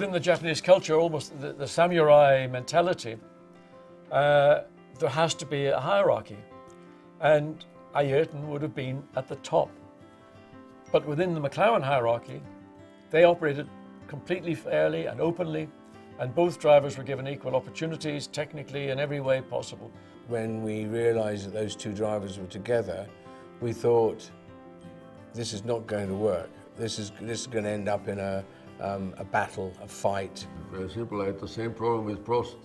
within the Japanese culture, almost the samurai mentality, there has to be a hierarchy. And Ayrton would have been at the top. But within the McLaren hierarchy, they operated completely fairly and openly, and both drivers were given equal opportunities, technically, in every way possible. When we realised that those two drivers were together, we thought, this is not going to work. This is going to end up in a battle, a fight. Very simple. I had the same problem with Prost.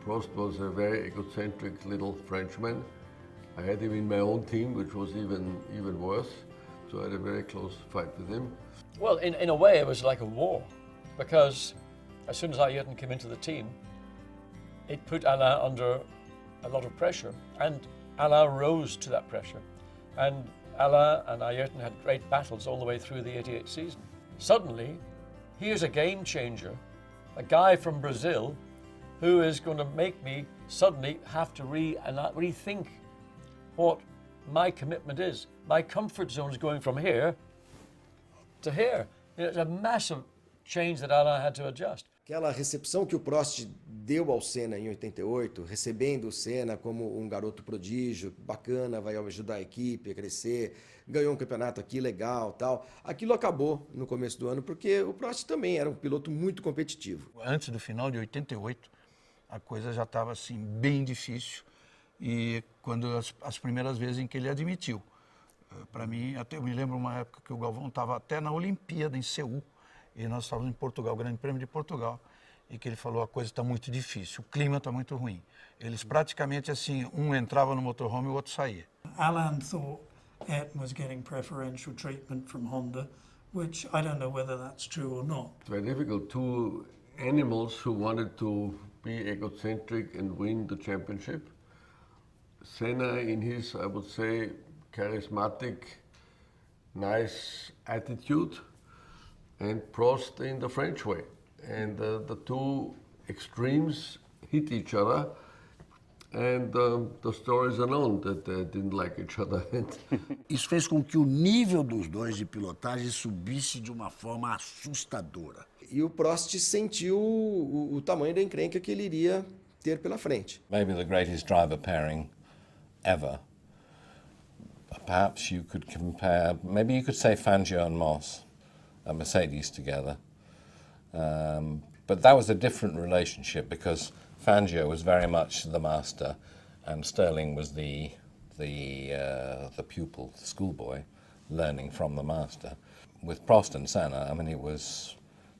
Prost was a very egocentric little Frenchman. I had him in my own team, which was even worse. So I had a very close fight with him. Well, in a way, it was like a war, because as soon as Ayrton came into the team, it put Alain under a lot of pressure, and Alain rose to that pressure. And Alain and Ayrton had great battles all the way through the '88 season. Suddenly, here's a game changer, a guy from Brazil who is going to make me suddenly have to rethink what my commitment is. My comfort zone is going from here to here. It's a massive change that Alain had to adjust. Aquela recepção que o Prost deu ao Senna em 88, recebendo o Senna como um garoto prodígio, bacana, vai ajudar a equipe a crescer, ganhou um campeonato aqui legal, tal. Aquilo acabou no começo do ano porque o Prost também era um piloto muito competitivo. Antes do final de 88, a coisa já estava assim bem difícil, e quando as primeiras vezes em que ele admitiu. Para mim, até eu me lembro uma época que o Galvão estava até na Olimpíada em Seul, e nós estávamos em Portugal, o Grande Prêmio de Portugal, e que ele falou, a coisa está muito difícil, o clima está muito ruim. Eles praticamente assim, um entrava no motorhome e o outro saía. Alain thought Ayrton was getting preferential treatment from Honda, which I don't know whether that's true or not. It's very difficult. Two animals who wanted to be egocentric and win the championship. Senna in his, I would say, charismatic, nice attitude, and Prost in the French way. And the two extremes hit each other, and the stories are known that they didn't like each other. Isso fez com que o nível dos dois de pilotagem subisse de uma forma assustadora. E o Prost sentiu o tamanho da encrenca que ele iria ter pela frente. Maybe the greatest driver pairing ever. Perhaps you could compare, maybe you could say Fangio and Moss at Mercedes together. But that was a different relationship because Fangio was very much the master and Sterling was the pupil, the schoolboy, learning from the master. With Prost and Senna, I mean,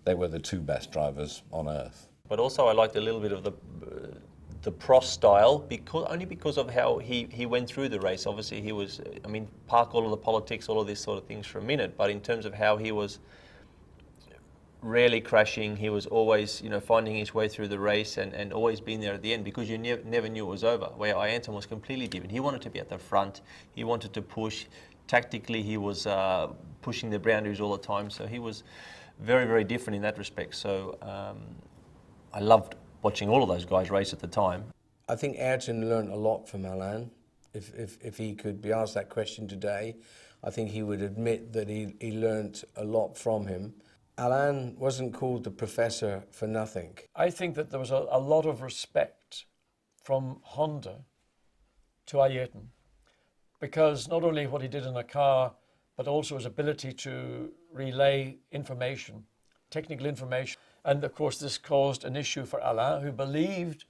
they were the two best drivers on earth. But also I liked a little bit of the Prost style, only because of how he went through the race. Obviously he was, I mean, park all of the politics, all of these sort of things for a minute, but in terms of how he was rarely crashing, he was always, finding his way through the race and always being there at the end, because you never knew it was over. Where Ayrton was completely different. He wanted to be at the front, he wanted to push. Tactically he was pushing the boundaries all the time, so he was very, very different in that respect. So I loved watching all of those guys race at the time. I think Ayrton learned a lot from Alain. If he could be asked that question today, I think he would admit that he learned a lot from him. Alain wasn't called the professor for nothing. I think that there was a lot of respect from Honda to Ayrton, because not only what he did in a car, but also his ability to relay information, technical information. And of course this caused an issue for Alain, who believed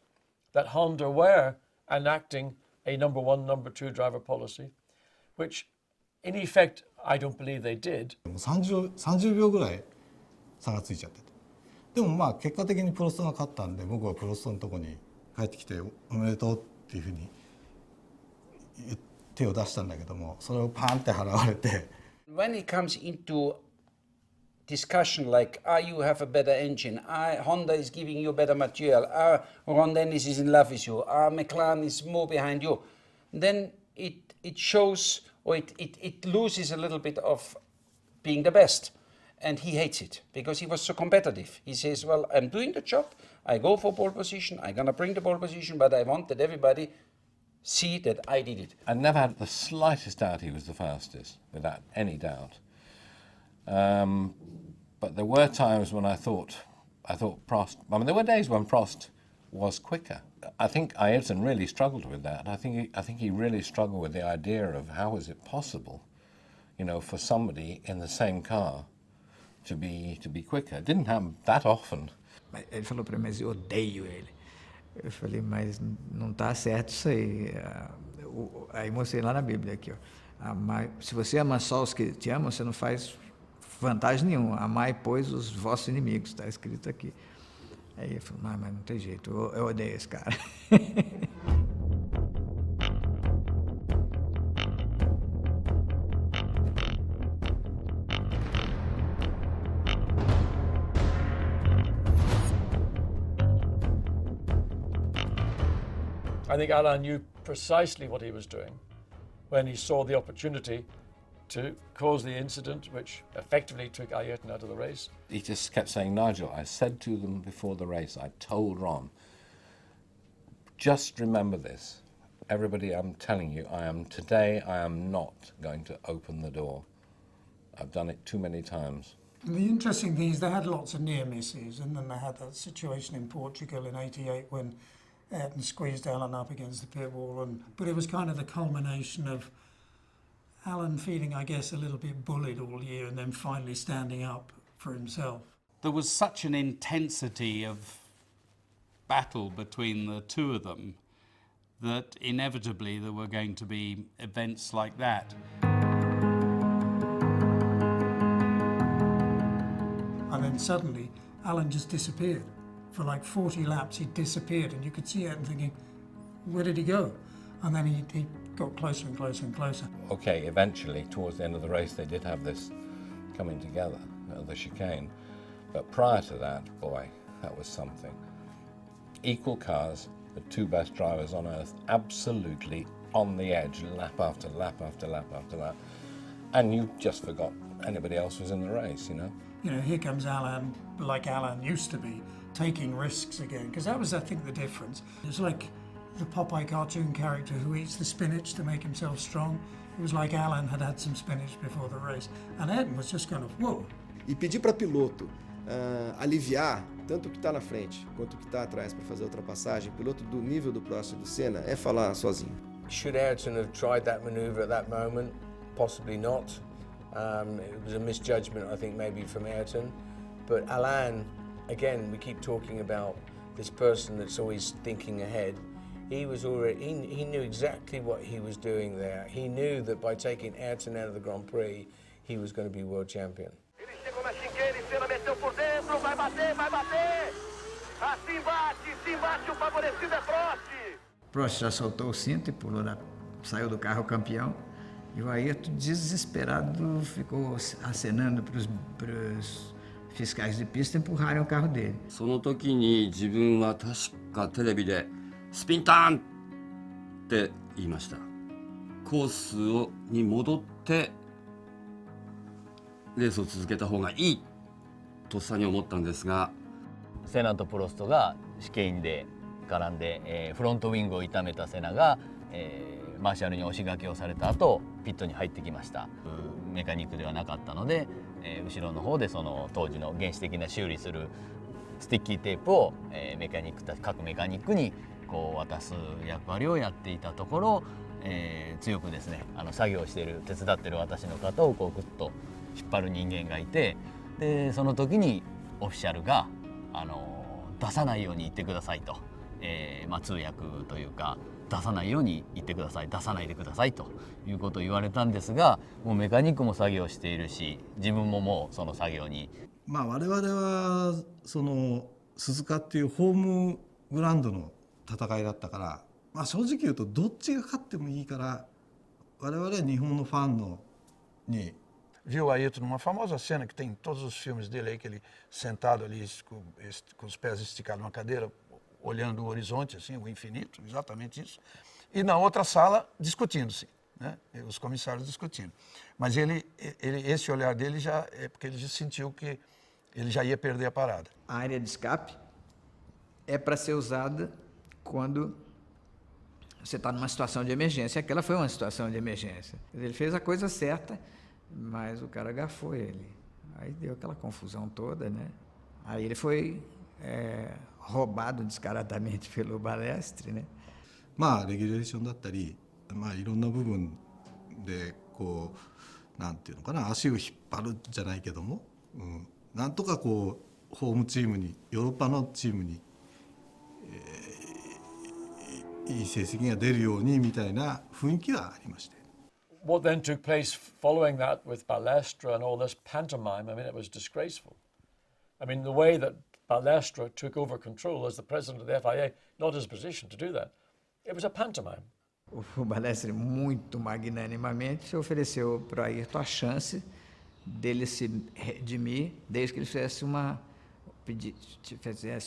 that Honda were enacting a number one, number two driver policy, which in effect, I don't believe they did. 30秒ぐらい差がついちゃってて。でもまあ結果的にプロストが勝ったんで、僕はプロストのとこに帰ってきておめでとうっていうふうに手を出したんだけども、それをパーンって払われて。When it comes into discussion like, you have a better engine, Honda is giving you better material, Ron Dennis is in love with you, McLaren is more behind you, then it shows, or it loses a little bit of being the best. And he hates it because he was so competitive. He says, well, I'm doing the job, I go for pole position, I'm gonna bring the pole position, but I want that everybody see that I did it. I never had the slightest doubt he was the fastest, without any doubt. But there were times when I thought, I thought Prost, I mean, there were days when Prost was quicker. I think Ayrton really struggled with that. I think he really struggled with the idea of how is it possible, you know, for somebody in the same car to be quicker. It didn't happen that often. Ele falou para mim, mas eu odeio ele. Eu falei, mas não está certo isso aí. Aí mostrei lá na Bíblia aqui, ó. Se você ama só os que te amam, você não faz vantagem nenhuma. Amai, pois, os vossos inimigos, está escrito aqui. Aí ele falou, mas não tem jeito, eu odeio esse cara. I think Alain knew precisely what he was doing when he saw the opportunity to cause the incident which effectively took Ayrton out of the race. He just kept saying, Nigel, I said to them before the race, I told Ron, just remember this. Everybody, I'm telling you, I am not going to open the door. I've done it too many times. And the interesting thing is they had lots of near misses, and then they had that situation in Portugal in '88 when Ayrton squeezed Alain up against the pit wall, but it was kind of the culmination of Alain feeling, I guess, a little bit bullied all year and then finally standing up for himself. There was such an intensity of battle between the two of them that inevitably there were going to be events like that. And then suddenly, Alain just disappeared. For like 40 laps, he disappeared, and you could see Ayrton thinking, where did he go? And then he got closer and closer and closer. Okay, eventually, towards the end of the race, they did have this coming together, the chicane. But prior to that, boy, that was something. Equal cars, the two best drivers on earth, absolutely on the edge, lap after lap after lap after lap. And you just forgot anybody else was in the race, you know? You know, here comes Alain, like Alain used to be, taking risks again, because that was, I think, the difference. It's like the Popeye cartoon character who eats the spinach to make himself strong. It was like Alain had had some spinach before the race, and Ayrton was just kind of, whoa. E pedir para piloto aliviar tanto o que está na frente quanto o que está atrás para fazer a ultrapassagem, piloto do nível do Prost e do Senna, é falar sozinho. Should Ayrton have tried that maneuver at that moment? Possibly not. It was a misjudgment, I think, maybe from Ayrton. But Alain, again, we keep talking about this person that's always thinking ahead. He knew exactly what he was doing there. He knew that by taking Ayrton out of the Grand Prix, he was going to be world champion. Ele chegou na chicane, Senna meteu por dentro, vai bater, vai bater! Assim bate, o favorecido é Prost! Prost já soltou o cinto e saiu do carro campeão. E o Ayrton, desesperado, ficou acenando para os fiscais de pista empurrarem o carro dele. その時に自分は確かテレビでスピンターンって言いました。コースに戻ってレースを続けた方がいいとっさに思ったんですが、セナとプロストが試験で絡んで、フロントウィングを痛めたセナが、マーシャルに押しがけをされた後ピットに入ってきました。メカニックではなかったので、後ろの方でその当時の原始的な修理するスティッキーテープを、各メカニックにこう渡す役割をやっていたところ、強くですね作業している手伝っている私の肩をこうグッと引っ張る人間がいて、でその時にオフィシャルが出さないように言ってくださいと、通訳というか出さないように言ってください、出さないでくださいということを言われたんですが、もうメカニックも作業しているし自分ももうその作業に。まあ我々はその鈴鹿っていうホームグラウンドの戦いだったから、まあ、正直言うとどっちが勝ってもいいから我々は日本のファンのに。Viu Ayrton numa famosa cena que tem em todos os filmes dele aí, que ele sentado ali com os pés esticados numa cadeira, olhando o horizonte, assim, o infinito, exatamente isso. E na outra sala, discutindo-se, né? Os comissários discutindo. Mas esse olhar dele já é porque ele já sentiu que ele já ia perder a parada. A área de escape é para ser usada quando você está numa situação de emergência. Aquela foi uma situação de emergência. Ele fez a coisa certa, mas o cara agafou ele. Aí deu aquela confusão toda, né? Aí ele foi roubado descaradamente pelo Balestre, né? まあレギュレーションだったり、まあいろんな部分でこうなんていうのかな、足を引っ張るじゃないけども、なんとかこうホームチームにヨーロッパのチームに、いい成績が出るようにみたいな雰囲気はありまして。What then took place following that with Balestra and all this pantomime, I mean, it was disgraceful. I mean, the way that Balestra took over control as the president of the FIA, not his position to do that. It was a pantomime. O Balestre, muito magnanimamente, se ofereceu para o Ayrton a chance dele se redimir desde que ele fizesse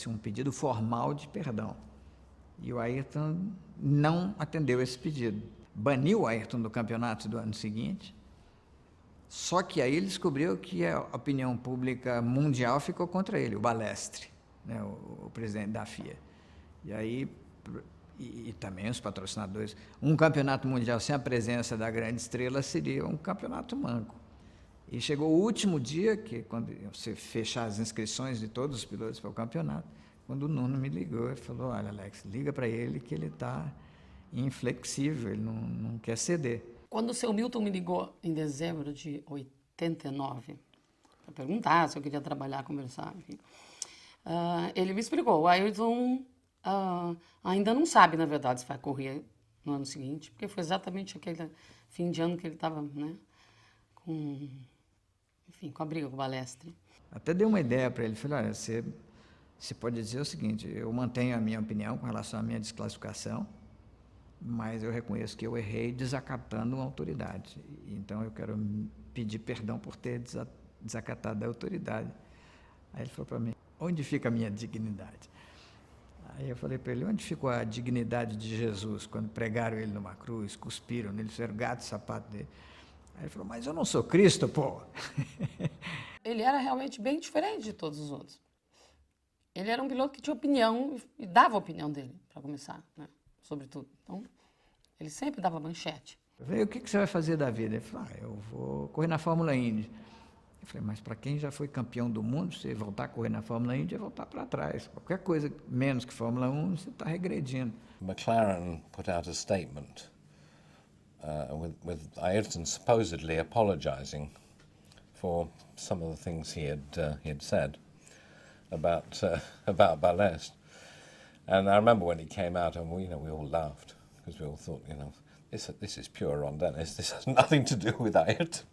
um pedido formal de perdão. E o Ayrton não atendeu esse pedido. Baniu o Ayrton do campeonato do ano seguinte, só que aí ele descobriu que a opinião pública mundial ficou contra ele, o Balestre, né, o presidente da FIA. E aí, e também os patrocinadores. Um campeonato mundial sem a presença da grande estrela seria um campeonato manco. E chegou o último dia, que quando você fechar as inscrições de todos os pilotos para o campeonato, quando o Nuno me ligou e falou, olha Alex, liga para ele que ele está inflexível, ele não quer ceder. Quando o seu Milton me ligou em dezembro de 89, para perguntar se eu queria trabalhar, conversar, enfim, ele me explicou, o Ayrton ainda não sabe, na verdade, se vai correr no ano seguinte, porque foi exatamente aquele fim de ano que ele estava, né, com a briga com o Balestre. Até dei uma ideia para ele, falei, olha, você pode dizer o seguinte, eu mantenho a minha opinião com relação à minha desclassificação, mas eu reconheço que eu errei desacatando uma autoridade. Então eu quero pedir perdão por ter desacatado a autoridade. Aí ele falou para mim, onde fica a minha dignidade? Aí eu falei para ele, onde ficou a dignidade de Jesus quando pregaram ele numa cruz, cuspiram nele, fizeram gato e sapato dele? Aí ele falou, mas eu não sou Cristo, pô. Ele era realmente bem diferente de todos os outros. Ele era um piloto que tinha opinião e dava a opinião dele, para começar, né? Sobre tudo. Então, ele sempre dava manchete. Eu falei, o que você vai fazer da vida? Ele falou, eu vou correr na Fórmula Indy. Eu falei, mas para quem já foi campeão do mundo, você voltar a correr na Fórmula Indy é voltar para trás. Qualquer coisa menos que Fórmula 1, você está regredindo. McLaren put out a statement with Ayrton supposedly apologizing for some of the things he had said about Balestre. And I remember when he came out, and we all laughed because we all thought, this is pure Ron Dennis. This has nothing to do with Ayrton.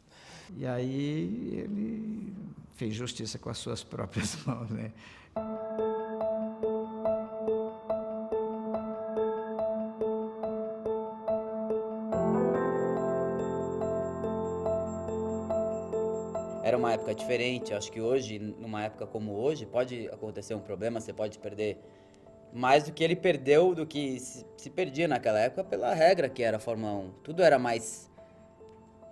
E aí ele fez justiça com as suas próprias mãos, né? Era uma época diferente. Acho que hoje, numa época como hoje, pode acontecer um problema, você pode perder mais do que ele perdeu, do que se perdia naquela época pela regra que era a Fórmula 1.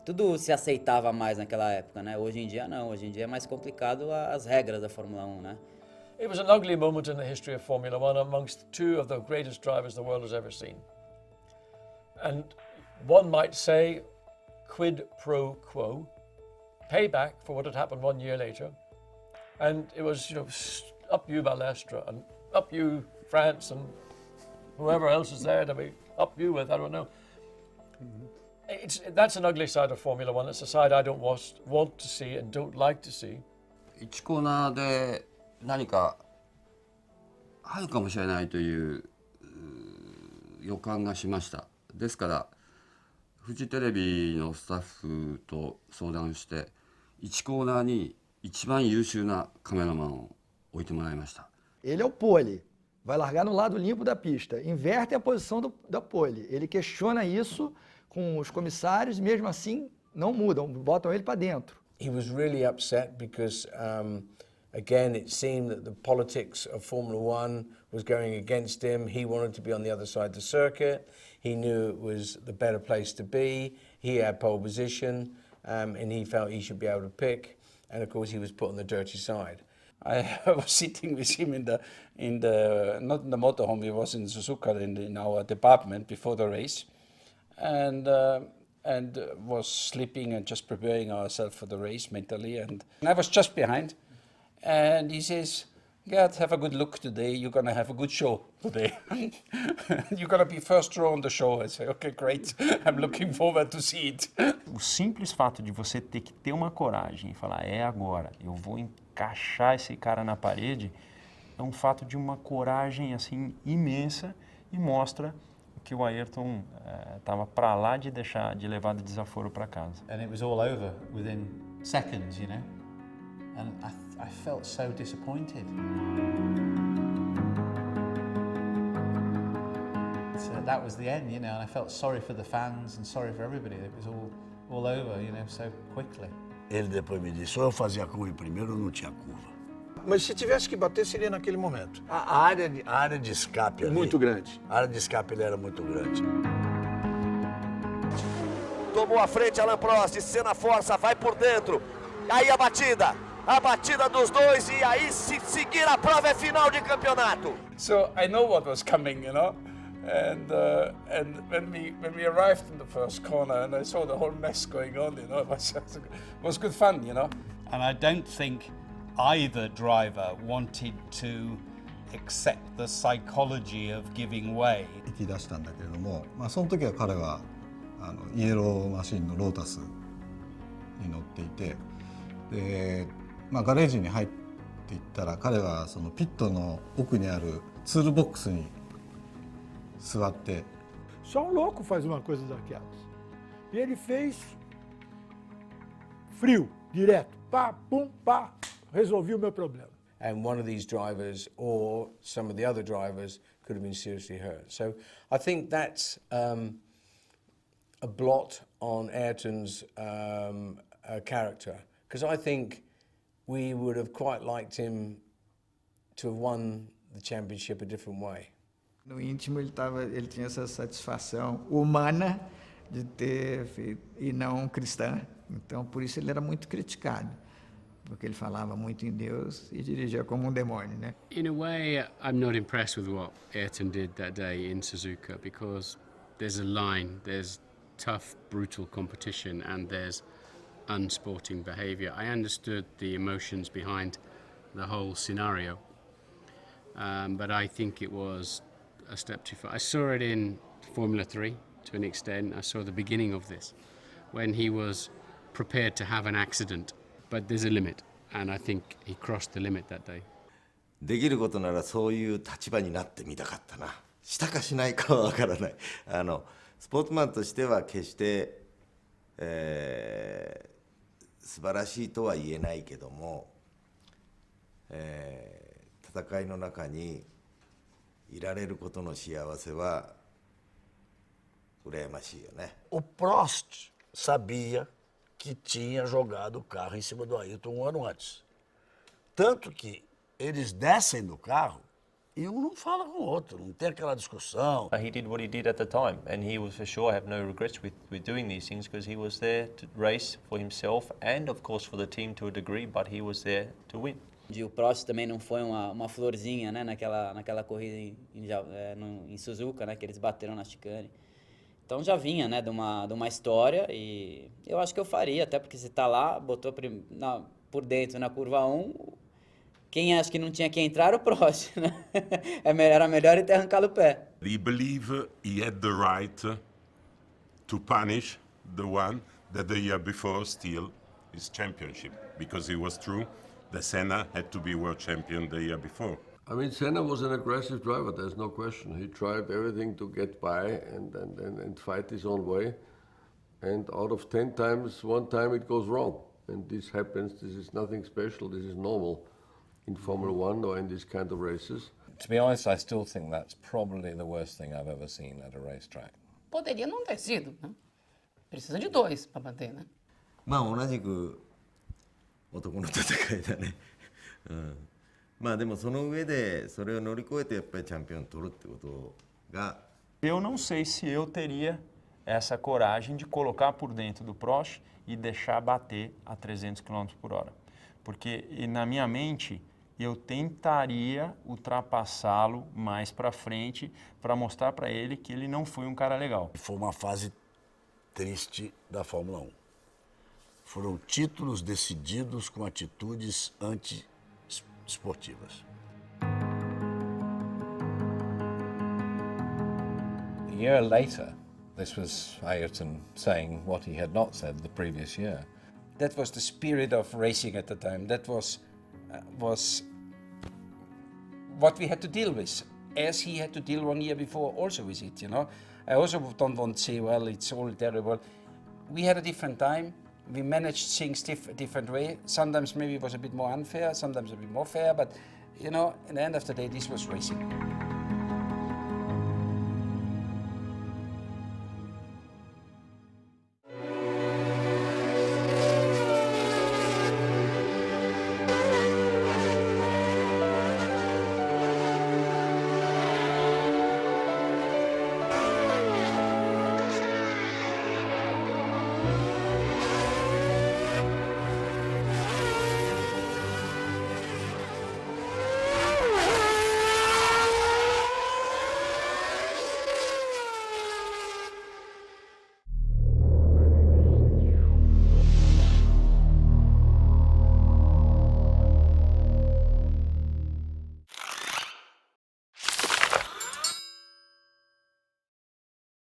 Tudo se aceitava mais naquela época, né? Hoje em dia não, hoje em dia é mais complicado as regras da Fórmula 1, né? It was an ugly moment in the history of Formula One amongst two of the greatest drivers the world has ever seen. And one might say, quid pro quo, payback for what had happened 1 year later. And it was, up you Balestre, and up you France, and whoever else is there to be up you with, I don't know. That's an ugly side of Formula One. It's a side I don't want to see and don't like to see. 1コーナーで何かあるかもしれないという予感がしました。ですからフジテレビのスタッフと相談して1コーナーに一番優秀なカメラマンを置いてもらいました。 Ele é o pole, vai largar no lado limpo da pista, inverte a posição da pole. Ele questiona isso com os comissários e mesmo assim não mudam, botam ele para dentro. He was really upset because again it seemed that the politics of Formula One was going against him. He wanted to be on the other side of the circuit. He knew it was the better place to be. He had pole position and he felt he should be able to pick, and of course he was put on the dirty side. I was sitting with him in the not in the motorhome, he was in Suzuka in our department before the race, and was sleeping and just preparing ourselves for the race mentally, and I was just behind, and he says, Gerd, have a good look today. You're going to have a good show today. You're going to be first row on the show. I say, okay, great. I'm looking forward to see it. O simples fato de você ter que ter uma coragem e falar, é agora, eu vou encaixar esse cara na parede, é um fato de uma coragem assim imensa e mostra que o Ayrton estava para lá de levar de desaforo para casa. And it was all over within seconds, you know. And I felt so disappointed. So that was the end, you know, and I felt sorry for the fans and sorry for everybody. It was all over, you know, so quickly. Ele depois me disse, ou eu fazia curva em primeiro ou não tinha curva. Mas se tivesse que bater, seria naquele momento. A área de escape ali... Muito grande. A área de escape ele era muito grande. Tomou a frente Alain Prost, Senna força, vai por dentro. Aí a batida dos dois e aí se seguir a prova é final de campeonato. So I know what was coming, you know. And when we arrived in the first corner and I saw the whole mess going on, you know, it was good fun, you know. And I don't think either driver wanted to accept the psychology of giving way. 引き出したんだけれども、その時は彼はイエローマシンのロータスに乗っていて、で、ガレージに入っていったら彼はそのピットの奥にあるツールボックスに座って。Só um louco faz uma coisa daquelas. E ele fez frio, direto, pá, pum, pá. Resolvi o meu problema. And one of these drivers or some of the other drivers could have been seriously hurt. So I think that's a blot on Ayrton's character, because I think we would have quite liked him to have won the championship a different way. No íntimo ele tinha essa satisfação humana de ter feito, e não cristã. Então por isso ele era muito criticado. Porque ele falava muito em Deus e dirigia como um demônio, né? In a way, I'm not impressed with what Ayrton did that day in Suzuka, because there's a line, there's tough, brutal competition, and there's unsporting behavior. I understood the emotions behind the whole scenario, but I think it was a step too far. I saw it in Formula 3 to an extent. I saw the beginning of this, when he was prepared to have an accident. But there's a limit, and I think he crossed the limit that day. できることならそういう立場になってみたかったな。したかしないかはわからない。スポーツマンとしては決して、素晴らしいとは言えないけども、戦いの中にいられることの幸せは羨ましいよね。O Prost sabia que tinha jogado o carro em cima do Ayrton um ano antes. Tanto que eles descem do carro e um não fala com o outro, não tem aquela discussão. He did what he did at the time, and he was for sure have no regrets with doing these things, because he was there to race for himself and of course for the team to a degree, but he was there to win. E o Prost também não foi uma florzinha, né, naquela corrida em Suzuka, né, que eles bateram na chicane. Então já vinha, né, de uma história, e eu acho que eu faria, até porque você tá lá, botou por dentro na curva 1, quem acha que não tinha que entrar era o Prost, né? Era melhor ele ter arrancado o pé. He believed he had the right to punish the one that the year before steal his championship, because it was true that Senna had to be world champion the year before. I mean, Senna was an aggressive driver, there's no question. He tried everything to get by and fight his own way. And out of 10 times, one time it goes wrong. And this happens, this is nothing special, this is normal in Formula 1 or in these kind of races. To be honest, I still think that's probably the worst thing I've ever seen at a racetrack. Poderia não ter sido, né? Precisa de dois para bater, né? 同じく男の戦いだね。でもその上でそれを乗り越えてやっぱりチャンピオン取るってことが。Eu não sei se eu teria essa coragem de colocar por dentro do Prost e deixar bater a 300 km por hora. Porque na minha mente eu tentaria ultrapassá-lo mais para frente para mostrar para ele que ele não foi um cara legal. Foi uma fase triste da Fórmula 1. Foram títulos decididos com atitudes anti-esportivas. year later, this was Ayrton saying what he had not said the previous year. That was the spirit of racing at the time. That was what we had to deal with, as he had to deal 1 year before also with it, you know. I also don't want to say, well, it's all terrible. We had a different time. We managed things different way. Sometimes maybe it was a bit more unfair, sometimes a bit more fair, but, you know, at the end of the day, this was racing.